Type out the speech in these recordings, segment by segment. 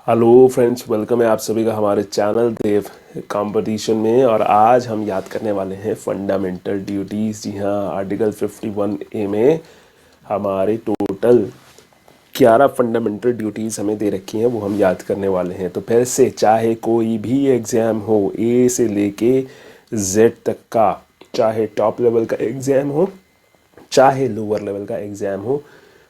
Hello friends, welcome है आप सभी का हमारे चैनल देव कंपटीशन में। और आज हम याद करने वाले हैं फंडामेंटल ड्यूटीज़। जी हाँ, आर्टिकल 51A में हमारे टोटल 11 फंडामेंटल ड्यूटीज़ हमें दे रखी हैं, वो हम याद करने वाले हैं। तो फिर से, चाहे कोई भी एग्ज़ाम हो, ए से लेके जेड तक का, चाहे टॉप लेवल का एग्ज़ाम हो चाहे लोअर लेवल का एग्ज़ाम हो,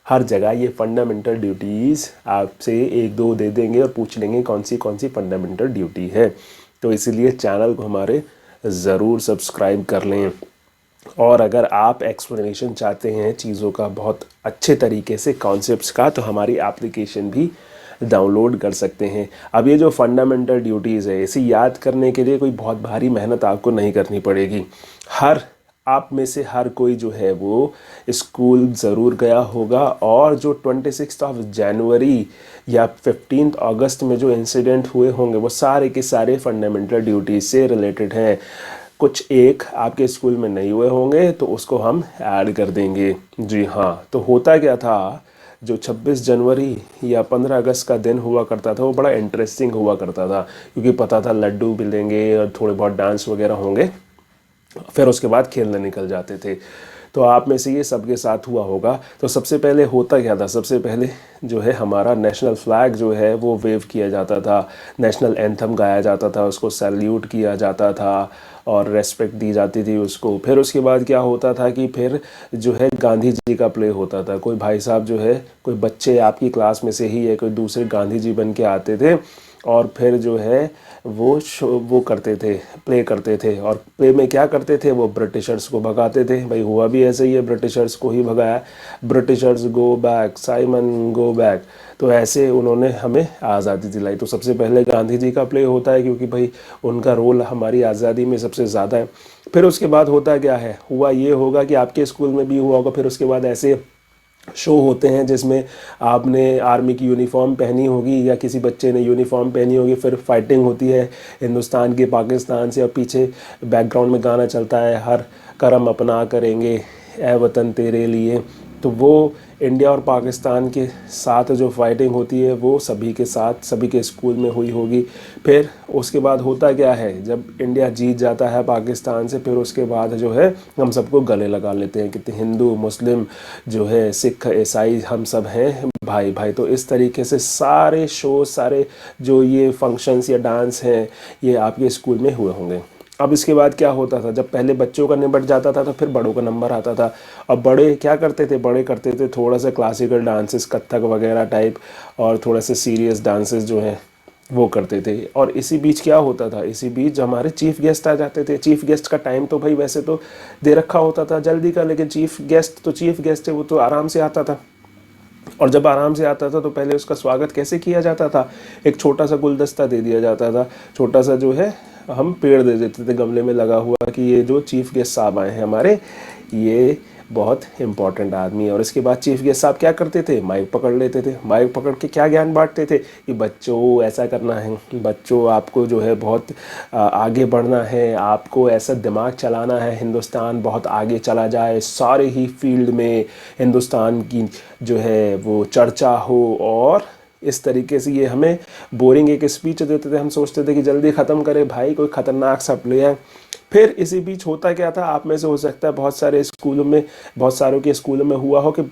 हर जगह ये फंडामेंटल ड्यूटीज़ आपसे एक दो दे देंगे और पूछ लेंगे कौन सी फंडामेंटल ड्यूटी है। तो इसीलिए चैनल को हमारे ज़रूर सब्सक्राइब कर लें। और अगर आप एक्सप्लेनेशन चाहते हैं चीज़ों का बहुत अच्छे तरीके से, कॉन्सेप्ट्स का, तो हमारी एप्लीकेशन भी डाउनलोड कर सकते हैं। अब ये जो फंडामेंटल ड्यूटीज़ है, इसे याद करने के लिए कोई बहुत भारी मेहनत आपको नहीं करनी पड़ेगी। आप में से हर कोई जो है वो स्कूल ज़रूर गया होगा, और जो 26 जनवरी या 15 अगस्त में जो इंसिडेंट हुए होंगे वो सारे के सारे फंडामेंटल ड्यूटीज से रिलेटेड हैं। कुछ एक आपके स्कूल में नहीं हुए होंगे तो उसको हम ऐड कर देंगे। जी हाँ, तो होता क्या था, जो 26 जनवरी या 15 अगस्त का दिन हुआ करता था वो बड़ा इंटरेस्टिंग हुआ करता था, क्योंकि पता था लड्डू मिलेंगे और थोड़े बहुत डांस वगैरह होंगे, फिर उसके बाद खेलने निकल जाते थे। तो आप में से ये सबके साथ हुआ होगा। तो सबसे पहले होता क्या था, सबसे पहले जो है हमारा नेशनल फ्लैग जो है वो वेव किया जाता था, नेशनल एंथम गाया जाता था, उसको सैल्यूट किया जाता था और रेस्पेक्ट दी जाती थी उसको। फिर उसके बाद क्या होता था कि फिर जो है गांधी जी का प्ले होता था। कोई भाई साहब जो है, कोई बच्चे आपकी क्लास में से ही या कोई दूसरे गांधी जी बन के आते थे, और फिर जो है वो करते थे, प्ले करते थे। और प्ले में क्या करते थे, वो ब्रिटिशर्स को भगाते थे। भाई हुआ भी ऐसे ही है, ब्रिटिशर्स को ही भगाया। Britishers go back, Simon go back. तो ऐसे उन्होंने हमें आज़ादी दिलाई। तो सबसे पहले गांधी जी का प्ले होता है, क्योंकि भाई उनका रोल हमारी आज़ादी में सबसे ज़्यादा है। फिर उसके बाद होता क्या है, हुआ ये होगा कि आपके स्कूल में भी हुआ होगा, फिर उसके बाद ऐसे शो होते हैं जिसमें आपने आर्मी की यूनिफॉर्म पहनी होगी या किसी बच्चे ने यूनिफॉर्म पहनी होगी, फिर फाइटिंग होती है हिंदुस्तान की पाकिस्तान से, और पीछे बैकग्राउंड में गाना चलता है, हर करम अपना करेंगे ए वतन तेरे लिए। तो वो इंडिया और पाकिस्तान के साथ जो फाइटिंग होती है वो सभी के साथ, सभी के स्कूल में हुई होगी। फिर उसके बाद होता क्या है, जब इंडिया जीत जाता है पाकिस्तान से, फिर उसके बाद जो है हम सबको गले लगा लेते हैं, कितने हिंदू मुस्लिम जो है, सिख ईसाई, हम सब हैं भाई भाई। तो इस तरीके से सारे शो, सारे जो ये फंक्शंस या डांस हैं, ये आपके स्कूल में हुए होंगे। अब इसके बाद क्या होता था, जब पहले बच्चों का निबट जाता था तो फिर बड़ों का नंबर आता था। अब बड़े क्या करते थे, बड़े करते थे थोड़ा सा क्लासिकल डांसेस, कथक वगैरह टाइप, और थोड़ा सा सीरियस डांसेस जो हैं वो करते थे। और इसी बीच क्या होता था, इसी बीच हमारे चीफ गेस्ट आ जाते थे। चीफ गेस्ट का टाइम तो भाई वैसे तो दे रखा होता था जल्दी का, लेकिन चीफ गेस्ट है, वो तो आराम से आता था। और जब आराम से आता था तो पहले उसका स्वागत कैसे किया जाता था, एक छोटा सा गुलदस्ता दे दिया जाता था, छोटा सा जो है हम पेड़ दे देते थे गमले में लगा हुआ, कि ये जो चीफ गेस्ट साहब आए हैं हमारे, ये बहुत इंपॉर्टेंट आदमी है। और इसके बाद चीफ गेस्ट साहब क्या करते थे, माइक पकड़ लेते थे। माइक पकड़ के क्या ज्ञान बांटते थे कि बच्चों ऐसा करना है, बच्चों आपको जो है बहुत आगे बढ़ना है, आपको ऐसा दिमाग चलाना है, हिंदुस्तान बहुत आगे चला जाए, सारे ही फील्ड में हिंदुस्तान की जो है वो चर्चा हो। और इस तरीके से ये हमें बोरिंग एक स्पीच देते थे, हम सोचते थे कि जल्दी ख़त्म करें भाई, कोई ख़तरनाक सा प्ले है। फिर इसी बीच होता क्या था, आप में से हो सकता है बहुत सारे स्कूलों में, बहुत सारों के स्कूलों में हुआ हो कि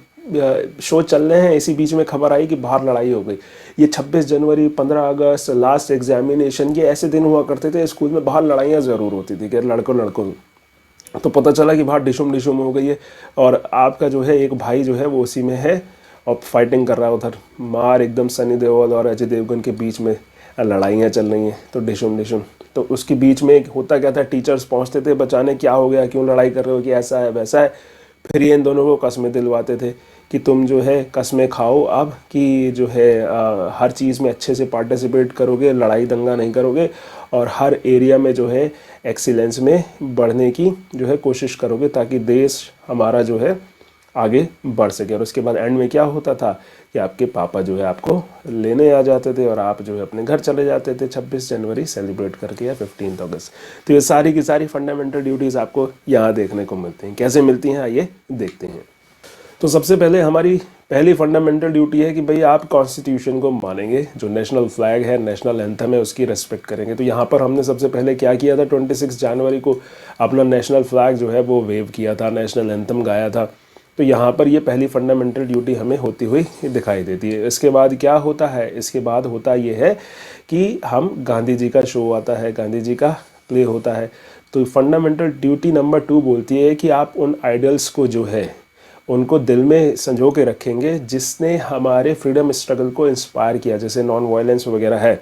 शो चल रहे हैं, इसी बीच में खबर आई कि बाहर लड़ाई हो गई। ये 26 जनवरी, 15 अगस्त, लास्ट एग्जामिनेशन, ये ऐसे दिन हुआ करते थे स्कूल में बाहर लड़ाइयाँ ज़रूर होती थी कि लड़कों लड़कों में। तो पता चला कि बाहर डिशुम डिशुम हो गई है, और आपका जो है एक भाई जो है वो उसी में है और फाइटिंग कर रहा है उधर। मार एकदम सनी देओल और अजय देवगन के बीच में लड़ाइयाँ चल रही हैं, तो डिशुम डिशुम। तो उसके बीच में होता क्या था, टीचर्स पहुंचते थे बचाने, क्या हो गया, क्यों लड़ाई कर रहे हो, कि ऐसा है वैसा है। फिर ये इन दोनों को कस्में दिलवाते थे कि तुम जो है कस्में खाओ अब, कि जो है हर चीज़ में अच्छे से पार्टिसिपेट करोगे, लड़ाई दंगा नहीं करोगे, और हर एरिया में जो है एक्सीलेंस में बढ़ने की जो है कोशिश करोगे, ताकि देश हमारा जो है आगे बढ़ सके। और उसके बाद एंड में क्या होता था कि आपके पापा जो है आपको लेने आ जाते थे और आप जो है अपने घर चले जाते थे 26 जनवरी सेलिब्रेट करके या 15 अगस्त। तो ये सारी की सारी फंडामेंटल ड्यूटीज़ आपको यहाँ देखने को मिलती हैं। कैसे मिलती हैं आइए देखते हैं। तो सबसे पहले हमारी पहली फंडामेंटल ड्यूटी है कि भाई आप कॉन्स्टिट्यूशन को मानेंगे, जो नेशनल फ्लैग है, नेशनल एंथम है, उसकी रेस्पेक्ट करेंगे। तो यहाँ पर हमने सबसे पहले क्या किया था, 26 जनवरी को अपना नेशनल फ्लैग जो है वो वेव किया था, नेशनल एंथम गाया था। तो यहाँ पर ये पहली फंडामेंटल ड्यूटी हमें होती हुई दिखाई देती है। इसके बाद क्या होता है, इसके बाद होता ये है कि हम गांधी जी का शो आता है, गांधी जी का प्ले होता है। तो फंडामेंटल ड्यूटी नंबर 2 बोलती है कि आप उन आइडल्स को जो है उनको दिल में संजो के रखेंगे जिसने हमारे फ्रीडम स्ट्रगल को इंस्पायर किया, जैसे नॉन वायलेंस वगैरह है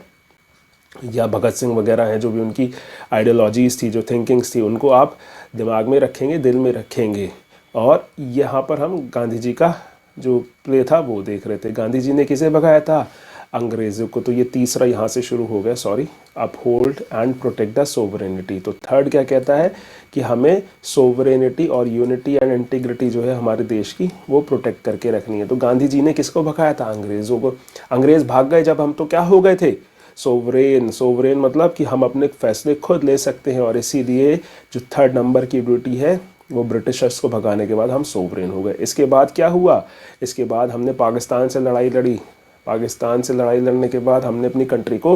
या भगत सिंह वगैरह हैं, जो भी उनकी आइडियोलॉजीज़ थी, जो थिंकिंग्स थी, उनको आप दिमाग में रखेंगे, दिल में रखेंगे। और यहाँ पर हम गांधी जी का जो प्ले था वो देख रहे थे। गांधी जी ने किसे भगाया था, अंग्रेज़ों को। तो ये तीसरा यहाँ से शुरू हो गया, sorry, uphold and protect the sovereignty. तो थर्ड क्या कहता है कि हमें सोवरेनिटी और यूनिटी एंड इंटीग्रिटी जो है हमारे देश की, वो प्रोटेक्ट करके रखनी है। तो गांधी जी ने किसको भगाया था, अंग्रेज़ों को। अंग्रेज़ भाग गए जब हम, तो क्या हो गए थे, सोवरेन। सोवरेन मतलब कि हम अपने फैसले खुद ले सकते हैं, और इसीलिए जो थर्ड नंबर की ड्यूटी है वो ब्रिटिशर्स को भगाने के बाद हम सोवरेन हो गए। इसके बाद क्या हुआ, इसके बाद हमने पाकिस्तान से लड़ाई लड़ी। पाकिस्तान से लड़ाई लड़ने के बाद हमने अपनी कंट्री को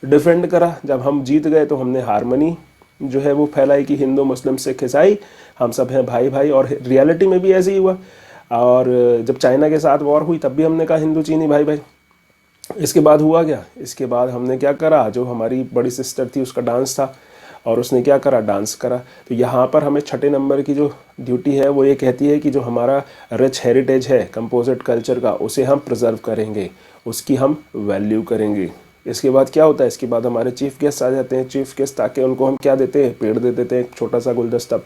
डिफेंड करा। जब हम जीत गए तो हमने हारमनी जो है वो फैलाई कि हिंदू मुस्लिम सिख ईसाई हम सब हैं भाई भाई, और रियलिटी में भी ऐसे ही हुआ। और जब चाइना के साथ वॉर हुई तब भी हमने कहा हिंदू चीनी भाई भाई। इसके बाद हुआ क्या, इसके बाद हमने क्या करा, जो हमारी बड़ी सिस्टर थी उसका डांस था और उसने क्या करा, डांस करा। तो यहाँ पर हमें छठे नंबर की जो ड्यूटी है वो ये कहती है कि जो हमारा रिच हेरिटेज है कंपोजिट कल्चर का, उसे हम प्रिजर्व करेंगे, उसकी हम वैल्यू करेंगे। इसके बाद क्या होता है, इसके बाद हमारे चीफ गेस्ट आ जाते हैं। चीफ गेस्ट आके उनको हम क्या देते हैं, पेड़ दे देते हैं, एक छोटा सा गुलदस्ता।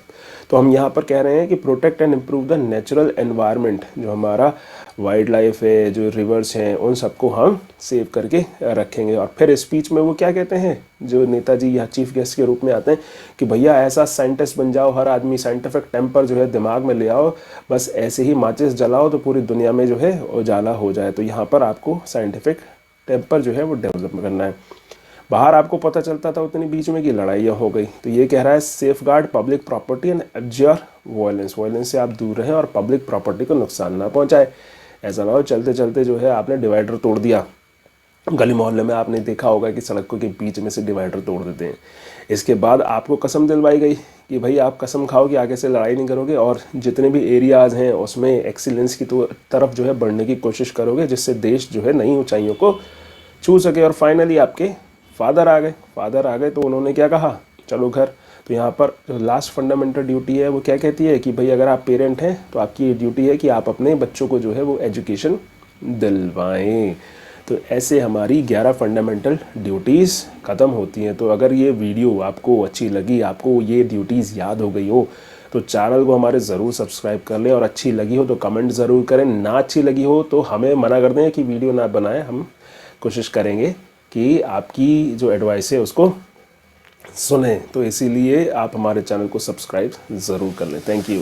तो हम यहाँ पर कह रहे हैं कि protect and improve the natural environment, जो हमारा वाइल्ड लाइफ है, जो रिवर्स हैं, उन सबको हम सेव करके रखेंगे। और फिर स्पीच में वो क्या कहते हैं, जो नेताजी या चीफ गेस्ट के रूप में आते हैं, कि भैया ऐसा साइंटिस्ट बन जाओ, हर आदमी साइंटिफिक टेम्पर जो है दिमाग में ले आओ, बस ऐसे ही माचिस जलाओ तो पूरी दुनिया में जो है उजाला हो जाए। तो यहाँ पर आपको साइंटिफिक टेम्पर जो है वो डेवलप करना है। बाहर आपको पता चलता था उतनी बीच में कि लड़ाइयाँ हो गई। तो ये कह रहा है safeguard public property and abjure violence, violence से आप दूर रहें और पब्लिक प्रॉपर्टी को नुकसान ना पहुंचाए। ऐसा ना हो चलते चलते जो है आपने डिवाइडर तोड़ दिया। गली मोहल्ले में आपने देखा होगा कि सड़कों के बीच में से डिवाइडर तोड़ देते हैं। इसके बाद आपको कसम दिलवाई गई कि भाई आप कसम खाओ कि आगे से लड़ाई नहीं करोगे, और जितने भी एरियाज़ हैं उसमें एक्सीलेंस की तरफ जो है बढ़ने की कोशिश करोगे, जिससे देश जो है नई ऊंचाइयों को छू सके। और फाइनली आपके फादर आ गए। फादर आ गए तो उन्होंने क्या कहा, चलो घर। तो यहाँ पर जो लास्ट फंडामेंटल ड्यूटी है वो क्या कहती है कि भाई अगर आप पेरेंट हैं तो आपकी ड्यूटी है कि आप अपने बच्चों को जो है वो एजुकेशन दिलवाएं। तो ऐसे हमारी 11 फंडामेंटल ड्यूटीज़ ख़त्म होती हैं। तो अगर ये वीडियो आपको अच्छी लगी, आपको ये ड्यूटीज़ याद हो गई हो, तो चैनल को हमारे ज़रूर सब्सक्राइब कर लें, और अच्छी लगी हो तो कमेंट ज़रूर करें। ना अच्छी लगी हो तो हमें मना कर दें कि वीडियो ना बनाएं। हम कोशिश करेंगे कि आपकी जो एडवाइस है उसको सुने। तो इसीलिए आप हमारे चैनल को सब्सक्राइब ज़रूर कर लें। Thank you.